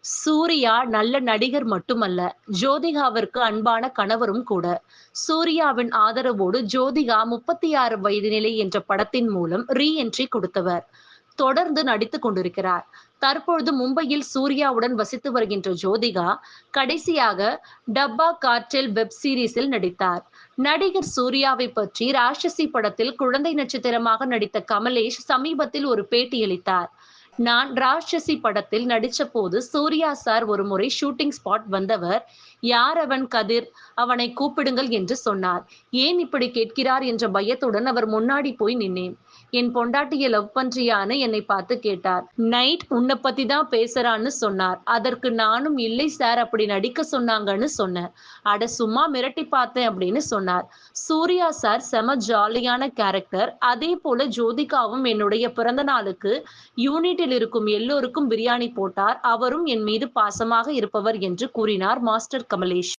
சூர்யா நல்ல நடிகர் மட்டுமல்ல, ஜோதிகாவிற்கு அன்பான கணவரும் கூட. சூர்யாவின் ஆதரவோடு ஜோதிகா 36 வயது நிலை என்ற படத்தின் மூலம் என்ட்ரி கொடுத்தவர். தொடர்ந்து நடித்துக் கொண்டிருக்கிறார். தற்பொழுது மும்பையில் சூர்யாவுடன் வசித்து வருகின்ற ஜோதிகா, கடைசியாக டப்பா கார்டெல் வெப் சீரிஸில் நடித்தார். நடிகர் சூர்யாவை பற்றி ராட்சசி படத்தில் குழந்தை நட்சத்திரமாக நடித்த கமலேஷ் சமீபத்தில் ஒரு பேட்டியளித்தார். நான் ராட்சசி படத்தில் நடிச்சபோது சூர்யா சார் ஒருமுறை ஷூட்டிங் ஸ்பாட் வந்தவர், யார் அவன் கதிர், அவனை கூப்பிடுங்கள் என்று சொன்னார். ஏன் இப்படி கேட்கிறார் என்ற பயத்துடன் அவர் முன்னாடி போய் நின்னேன். என் பொண்டாட்டிய லவ் பண்றியான்னு என்னை பார்த்து கேட்டார். நைட் உன்னை பத்தி தான் பேசுறான்னு சொன்னார். அதற்கு நானும் இல்லை சார் அப்படி நடிக்க சொன்னாங்கன்னு சொன்னேன். அட சும்மா மிரட்டி பார்த்தேன் அப்படின்னு சொன்னார். சூர்யா சார் செம ஜாலியான கேரக்டர். அதே போல ஜோதிகாவும் என்னுடைய பிறந்த நாளுக்கு யூனிட்டில் இருக்கும் எல்லோருக்கும் பிரியாணி போட்டார். அவரும் என் மீது பாசமாக இருப்பவர் என்று கூறினார் மாஸ்டர் கமலேஷ்.